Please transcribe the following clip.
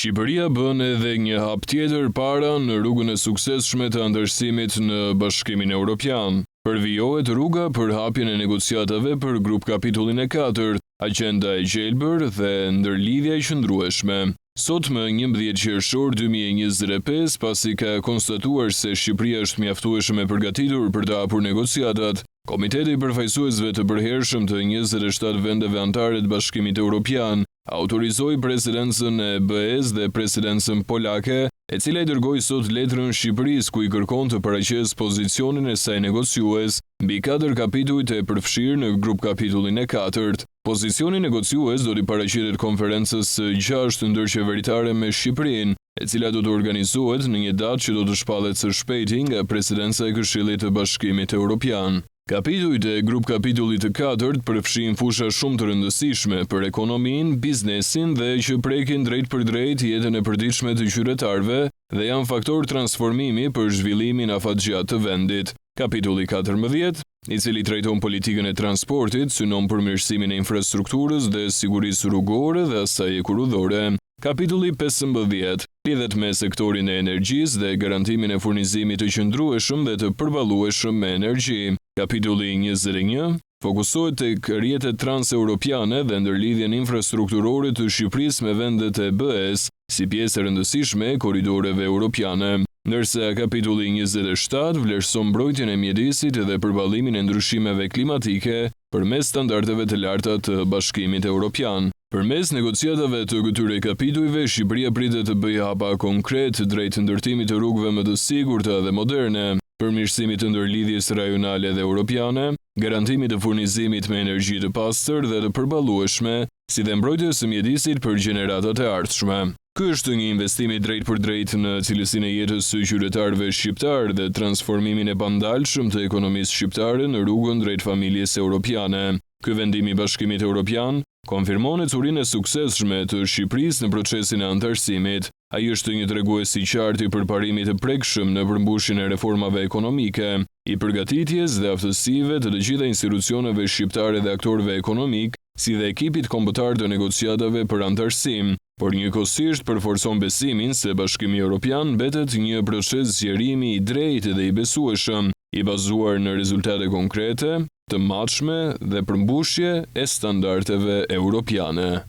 Shqipëria bën edhe një hap tjetër para në rrugën e suksesshme të anëtarësimit në Bashkimin Evropian. Përvijohet rruga për hapjen e negociatave për grup kapitullin e 4, agenda e gjelbër dhe ndërlidhja e qëndrueshme. Sot më 11 qershor 2025, pasi ka konstatuar se Shqipëria është mjaftueshëm e përgatitur për të hapur negociatat, Komiteti I përfaqësuesve të përhershëm të 27 vendeve anëtare të Bashkimit Evropian autorizoi presidencën e BE-s dhe presidencën polake, e cila I dërgoi sot letrën Shqipërisë ku I kërkon të paraqesë pozicionin e saj negociues mbi 4 kapitujt e përfshirë në grup kapitullin e 4. Pozicioni negociues do t'i paraqitet konferencës së 6 ndërqeveritare me Shqipërinë, e cila do të organizohet në një datë që do të shpallet së shpejti nga presidenca e Këshillit të Bashkimit Evropian. Kapitujt e grup kapitullit të 4 përfshin fusha shumë të rëndësishme për ekonominë, biznesin dhe që prekin drejt për drejt jetën e përditshme të qytetarëve dhe janë faktor transformimi për zhvillimin afatgjatë të vendit. Kapitulli 14, I cili trajton politikën e transportit, synon përmirësimin e infrastrukturës dhe sigurisë rrugore dhe asaj kurudhore. Kapitulli 15 lidhet me sektorin e energjisë dhe garantimin e furnizimit të qëndrueshëm dhe të përballueshëm me energji. Kapitulli 21 fokusohet tek rrjetet transeuropiane dhe ndërlidhjen infrastrukturore të Shqipërisë me vendet e BE-s, si pjesë e rëndësishme e korridoreve europiane. Ndërsa kapitulli 27 vlerëson mbrojtjen e mjedisit dhe përballimin e ndryshimeve klimatike përmes standardeve të larta të Bashkimit Evropian. Përmes negociatave të këtyre kapitujve, Shqipëria pritet të bëjë hapa konkret drejt ndërtimit të rrugëve më të sigurta dhe moderne, përmirësimit të ndërlidhjes rajonale dhe europiane, garantimit të furnizimit me energji të pastër dhe të përballueshme, si dhe mbrojtjes së mjedisit për gjeneratat e ardhshme. Ky është një investim I drejt për drejt në cilësinë e jetës së qytetarëve shqiptar dhe transformimin e pandalshëm të ekonomisë shqiptare në rrugën drejt familjes europiane. Ky vendim I Bashkimit Evropian konfirmon ecurinë e suksesshme të Shqipërisë në procesin e anëtarësimit. Ai është një tregues I qartë I përparimit të prekshëm në përmbushjen e reformave ekonomike, I përgatitjes dhe aftësive të gjitha institucioneve shqiptare dhe aktorëve ekonomik, si dhe ekipit kombëtar të negociatave për anëtarësim, por njëkohësisht përforcon besimin se Bashkimi Evropian mbetet një proces zgjerimi I drejtë dhe I besueshëm, I bazuar në rezultate konkrete, të matshme dhe përmbushje e standardeve europiane.